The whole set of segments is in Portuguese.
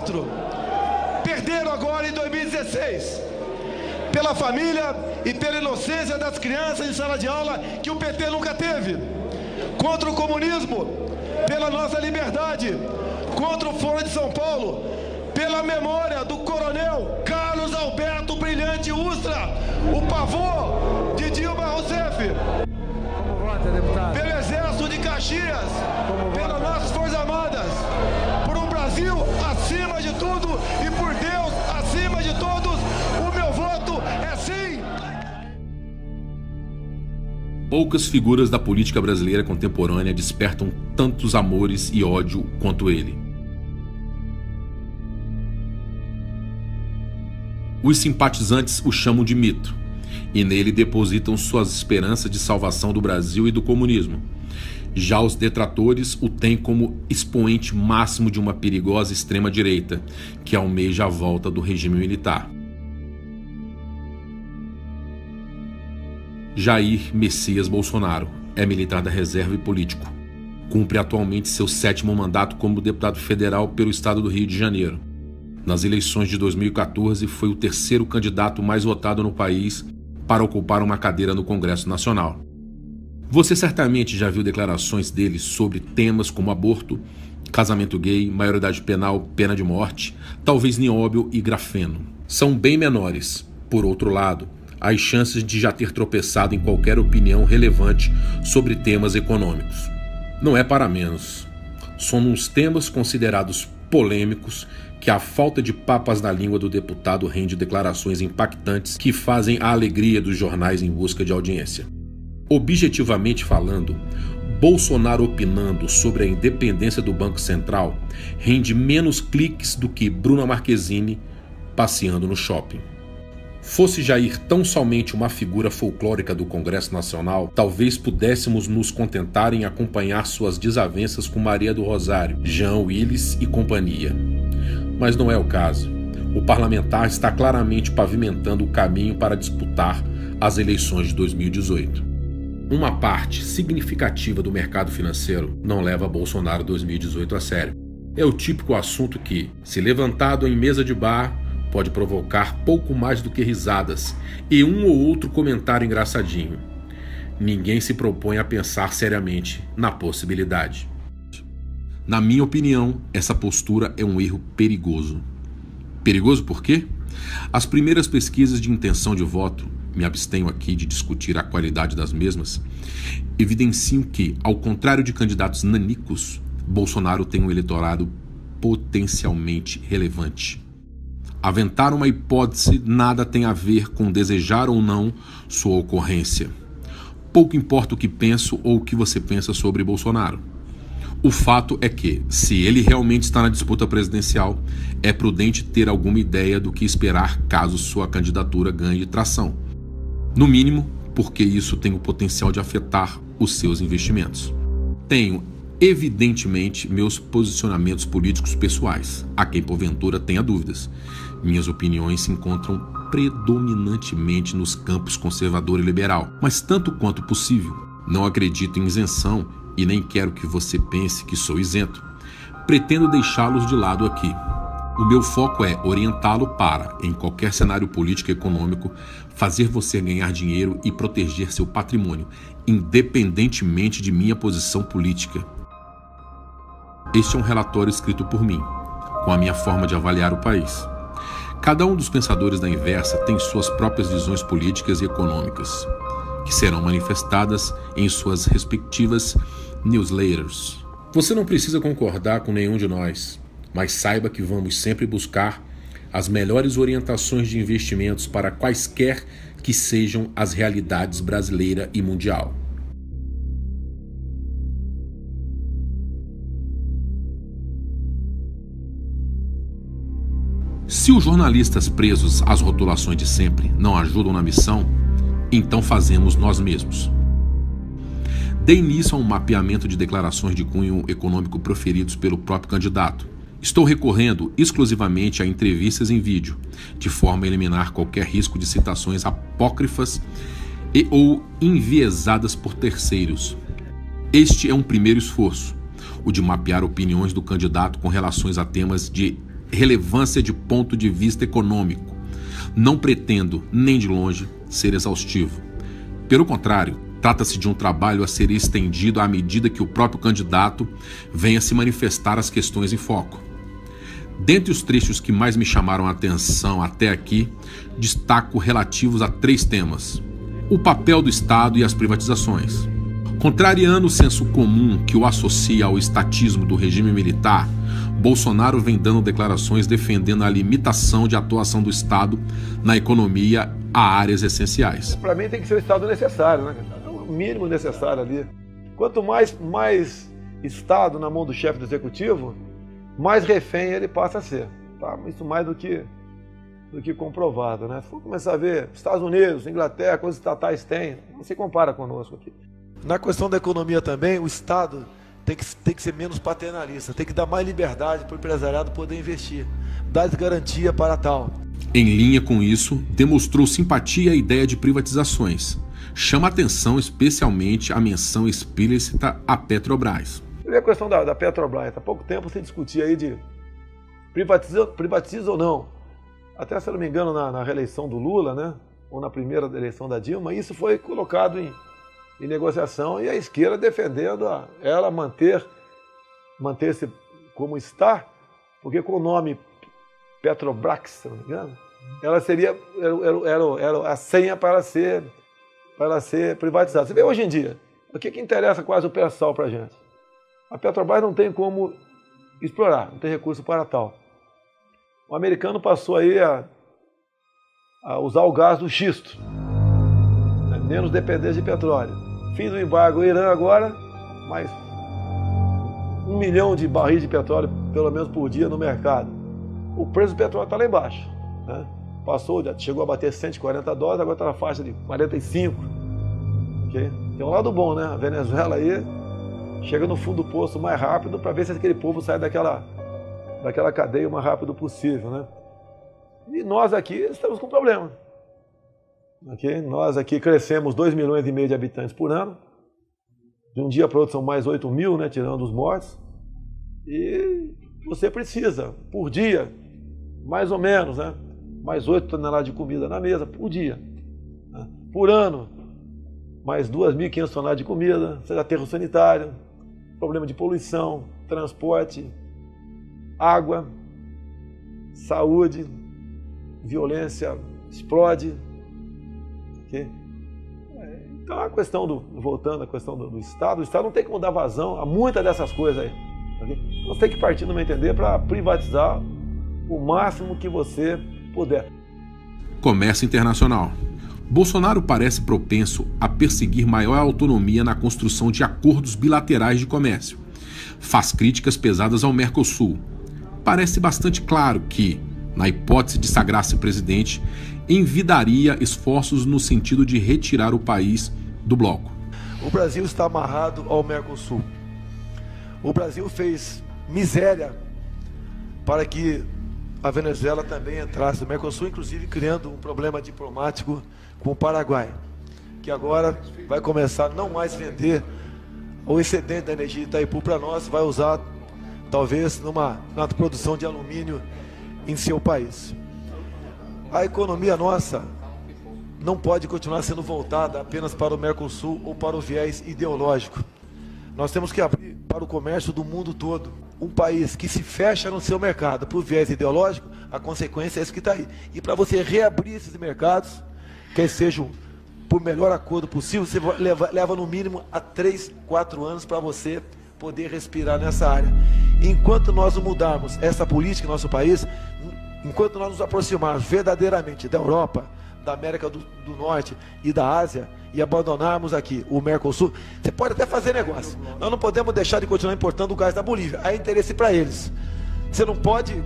2004, perderam agora em 2016, pela família e pela inocência das crianças em sala de aula que o PT nunca teve, contra o comunismo, pela nossa liberdade, contra o Foro de São Paulo, pela memória do coronel Carlos Alberto Brilhante Ustra, o pavô de Dilma Rousseff. Como vota, deputado? Pelo Exército de Caxias, pelas nossas Forças Armadas, por um Brasil acima de tudo e por Deus acima de todos, o meu voto é sim! Poucas figuras da política brasileira contemporânea despertam tantos amores e ódio quanto ele. Os simpatizantes o chamam de mito, e nele depositam suas esperanças de salvação do Brasil e do comunismo. Já os detratores o têm como expoente máximo de uma perigosa extrema-direita, que almeja a volta do regime militar. Jair Messias Bolsonaro é militar da reserva e político. Cumpre atualmente seu 7º mandato como deputado federal pelo estado do Rio de Janeiro. Nas eleições de 2014, foi o 3º candidato mais votado no país para ocupar uma cadeira no Congresso Nacional. Você certamente já viu declarações dele sobre temas como aborto, casamento gay, maioridade penal, pena de morte, talvez nióbio e grafeno. São bem menores, por outro lado, as chances de já ter tropeçado em qualquer opinião relevante sobre temas econômicos. Não é para menos. São uns temas considerados polêmicos que a falta de papas na língua do deputado rende declarações impactantes que fazem a alegria dos jornais em busca de audiência. Objetivamente falando, Bolsonaro opinando sobre a independência do Banco Central rende menos cliques do que Bruna Marquezine passeando no shopping. Fosse Jair tão somente uma figura folclórica do Congresso Nacional, talvez pudéssemos nos contentar em acompanhar suas desavenças com Maria do Rosário, Jean Willis e companhia. Mas não é o caso. O parlamentar está claramente pavimentando o caminho para disputar as eleições de 2018. Uma parte significativa do mercado financeiro não leva Bolsonaro 2018 a sério. É o típico assunto que, se levantado em mesa de bar, pode provocar pouco mais do que risadas e um ou outro comentário engraçadinho. Ninguém se propõe a pensar seriamente na possibilidade. Na minha opinião, essa postura é um erro perigoso. Perigoso por quê? As primeiras pesquisas de intenção de voto, me abstenho aqui de discutir a qualidade das mesmas, evidenciam que, ao contrário de candidatos nanicos, Bolsonaro tem um eleitorado potencialmente relevante. Aventar uma hipótese nada tem a ver com desejar ou não sua ocorrência. Pouco importa o que penso ou o que você pensa sobre Bolsonaro. O fato é que, se ele realmente está na disputa presidencial, é prudente ter alguma ideia do que esperar caso sua candidatura ganhe tração. No mínimo, porque isso tem o potencial de afetar os seus investimentos. Tenho, evidentemente, meus posicionamentos políticos pessoais, a quem porventura tenha dúvidas. Minhas opiniões se encontram predominantemente nos campos conservador e liberal, mas tanto quanto possível. Não acredito em isenção e nem quero que você pense que sou isento. Pretendo deixá-los de lado aqui. O meu foco é orientá-lo para, em qualquer cenário político e econômico, fazer você ganhar dinheiro e proteger seu patrimônio, independentemente de minha posição política. Este é um relatório escrito por mim, com a minha forma de avaliar o país. Cada um dos pensadores da Inversa tem suas próprias visões políticas e econômicas, que serão manifestadas em suas respectivas newsletters. Você não precisa concordar com nenhum de nós, mas saiba que vamos sempre buscar as melhores orientações de investimentos para quaisquer que sejam as realidades brasileira e mundial. Se os jornalistas presos às rotulações de sempre não ajudam na missão, então fazemos nós mesmos. Dei início a um mapeamento de declarações de cunho econômico proferidos pelo próprio candidato. Estou recorrendo exclusivamente a entrevistas em vídeo, de forma a eliminar qualquer risco de citações apócrifas e ou enviesadas por terceiros. Este é um primeiro esforço, o de mapear opiniões do candidato com relações a temas de relevância de ponto de vista econômico. Não pretendo, nem de longe, ser exaustivo. Pelo contrário, trata-se de um trabalho a ser estendido à medida que o próprio candidato venha se manifestar as questões em foco. Dentre os trechos que mais me chamaram a atenção até aqui, destaco relativos a 3 temas: o papel do Estado e as privatizações. Contrariando o senso comum que o associa ao estatismo do regime militar, Bolsonaro vem dando declarações defendendo a limitação de atuação do Estado na economia a áreas essenciais. Para mim tem que ser o Estado necessário, né? O mínimo necessário ali. Quanto mais Estado na mão do chefe do executivo, mais refém ele passa a ser. Tá? Isso mais do que comprovado, né? Se for começar a ver Estados Unidos, Inglaterra, quantos estatais tem, não se compara conosco aqui. Na questão da economia também, o Estado tem que ser menos paternalista, tem que dar mais liberdade para o empresariado poder investir, dar garantia para tal. Em linha com isso, demonstrou simpatia à ideia de privatizações. Chama atenção especialmente a menção explícita à Petrobras. E a questão da Petrobras, há pouco tempo se discutia aí de privatiza ou não. Até, se não me engano, na reeleição do Lula, né? Ou na primeira eleição da Dilma, isso foi colocado em negociação e a esquerda defendendo ela manter-se como está, porque com o nome Petrobras, se não me engano, ela seria era a senha para ser privatizada. Você vê hoje em dia, o que interessa quase o pré-sal para a gente? A Petrobras não tem como explorar, não tem recurso para tal. O americano passou aí a usar o gás do xisto, né? Menos dependência de petróleo. Fim do embargo, o Irã agora, mais 1 milhão de barris de petróleo, pelo menos por dia, no mercado. O preço do petróleo está lá embaixo, né? Chegou a bater $140, agora está na faixa de 45. Okay? Tem um lado bom, né? A Venezuela aí chega no fundo do poço mais rápido para ver se aquele povo sai daquela cadeia o mais rápido possível, né? E nós aqui estamos com problema. Okay? Nós aqui crescemos 2,5 milhões de habitantes por ano. De um dia para o outro são mais 8 mil, né? Tirando os mortos. E você precisa, por dia, mais ou menos, né? Mais 8 toneladas de comida na mesa por dia. Né? Por ano, mais 2.500 toneladas de comida, seja aterro sanitário, problema de poluição, transporte, água, saúde, violência explode. Okay? Então a questão voltando à questão do Estado, o Estado não tem como dar vazão a muitas dessas coisas aí. Okay? Você tem que partir, no meu entender, para privatizar o máximo que você puder. Comércio internacional. Bolsonaro parece propenso a perseguir maior autonomia na construção de acordos bilaterais de comércio. Faz críticas pesadas ao Mercosul. Parece bastante claro que, na hipótese de sagrar-se presidente, envidaria esforços no sentido de retirar o país do bloco. O Brasil está amarrado ao Mercosul. O Brasil fez miséria para que a Venezuela também entrasse no Mercosul, inclusive criando um problema diplomático com o Paraguai, que agora vai começar a não mais vender o excedente da energia de Itaipu para nós, vai usar talvez na produção de alumínio em seu país. A economia nossa não pode continuar sendo voltada apenas para o Mercosul ou para o viés ideológico. Nós temos que abrir para o comércio do mundo todo. Um país que se fecha no seu mercado por viés ideológico, a consequência é isso que está aí. E para você reabrir esses mercados, que sejam por melhor acordo possível, você leva no mínimo a 3, 4 anos para você poder respirar nessa área. Enquanto nós não mudarmos essa política em nosso país, enquanto nós nos aproximarmos verdadeiramente da Europa, da América do Norte e da Ásia, e abandonarmos aqui o Mercosul, você pode até fazer negócio. Nós não podemos deixar de continuar importando o gás da Bolívia. Há interesse para eles. Você não pode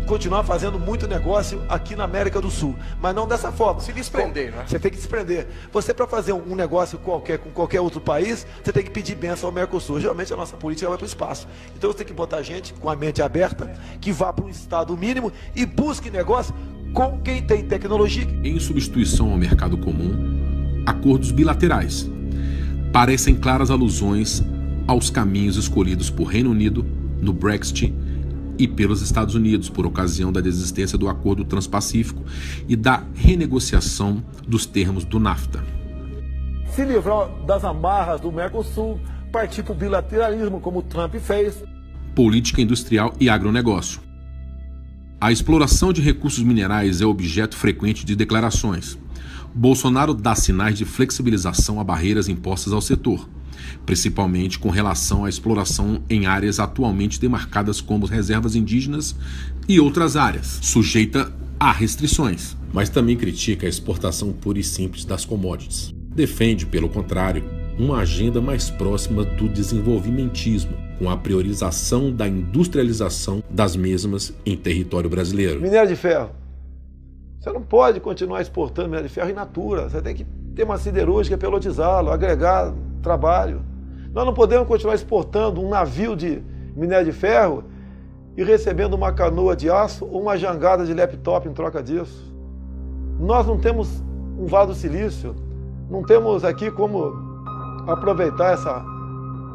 continuar fazendo muito negócio aqui na América do Sul, mas não dessa forma. Se desprender, né? Você tem que desprender. Você, para fazer um negócio qualquer com qualquer outro país, você tem que pedir bênção ao Mercosul. Geralmente a nossa política vai para o espaço. Então você tem que botar gente com a mente aberta, que vá para um estado mínimo e busque negócio com quem tem tecnologia. Em substituição ao mercado comum, acordos bilaterais. Parecem claras alusões aos caminhos escolhidos por Reino Unido no Brexit e pelos Estados Unidos, por ocasião da desistência do Acordo Transpacífico e da renegociação dos termos do NAFTA. Se livrar das amarras do Mercosul, partir para o bilateralismo, como Trump fez. Política industrial e agronegócio. A exploração de recursos minerais é objeto frequente de declarações. Bolsonaro dá sinais de flexibilização a barreiras impostas ao setor, principalmente com relação à exploração em áreas atualmente demarcadas como reservas indígenas e outras áreas, sujeita a restrições, mas também critica a exportação pura e simples das commodities. Defende, pelo contrário, uma agenda mais próxima do desenvolvimentismo, com a priorização da industrialização das mesmas em território brasileiro. Minério de ferro. Você não pode continuar exportando minério de ferro in natura. Você tem que ter uma siderúrgica, pelotizá-lo, agregar trabalho. Nós não podemos continuar exportando um navio de minério de ferro e recebendo uma canoa de aço ou uma jangada de laptop em troca disso. Nós não temos um Vale do Silício, não temos aqui como aproveitar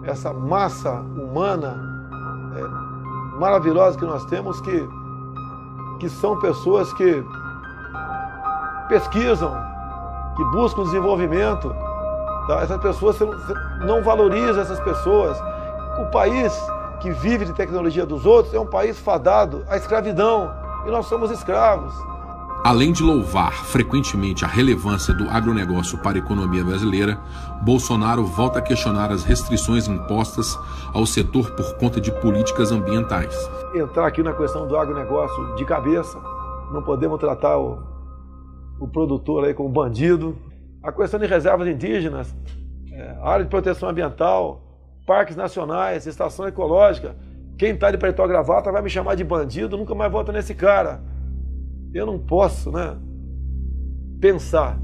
essa massa humana maravilhosa que nós temos, que são pessoas que pesquisam, que buscam desenvolvimento. Tá? Essas pessoas, você não valoriza essas pessoas. O país que vive de tecnologia dos outros é um país fadado à escravidão, e nós somos escravos. Além de louvar frequentemente a relevância do agronegócio para a economia brasileira, Bolsonaro volta a questionar as restrições impostas ao setor por conta de políticas ambientais. Entrar aqui na questão do agronegócio de cabeça, não podemos tratar o produtor aí como bandido. A questão de reservas indígenas, área de proteção ambiental, parques nacionais, estação ecológica. Quem está de paletó e gravata vai me chamar de bandido, nunca mais volta nesse cara. Eu não posso, pensar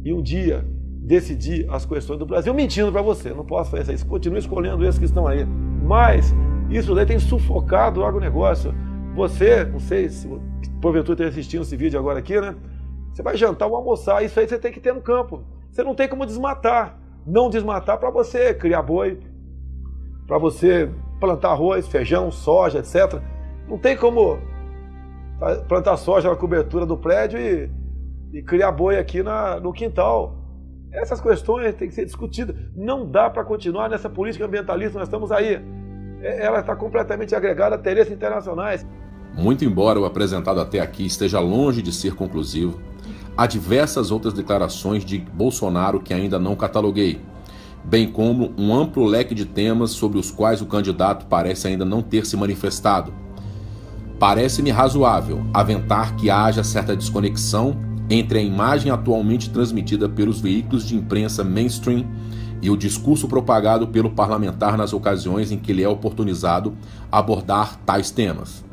e um dia decidir as questões do Brasil mentindo para você. Não posso fazer isso. Continuo escolhendo esses que estão aí. Mas isso daí tem sufocado o agronegócio. Você, não sei se porventura está assistindo esse vídeo agora aqui, Você vai jantar ou almoçar. Isso aí você tem que ter no campo. Você não tem como desmatar. Não desmatar para você criar boi, para você plantar arroz, feijão, soja, etc. Não tem como plantar soja na cobertura do prédio e criar boi aqui no quintal. Essas questões têm que ser discutidas. Não dá para continuar nessa política ambientalista, nós estamos aí. Ela está completamente agregada a interesses internacionais. Muito embora o apresentado até aqui esteja longe de ser conclusivo, há diversas outras declarações de Bolsonaro que ainda não cataloguei, bem como um amplo leque de temas sobre os quais o candidato parece ainda não ter se manifestado. Parece-me razoável aventar que haja certa desconexão entre a imagem atualmente transmitida pelos veículos de imprensa mainstream e o discurso propagado pelo parlamentar nas ocasiões em que lhe é oportunizado abordar tais temas.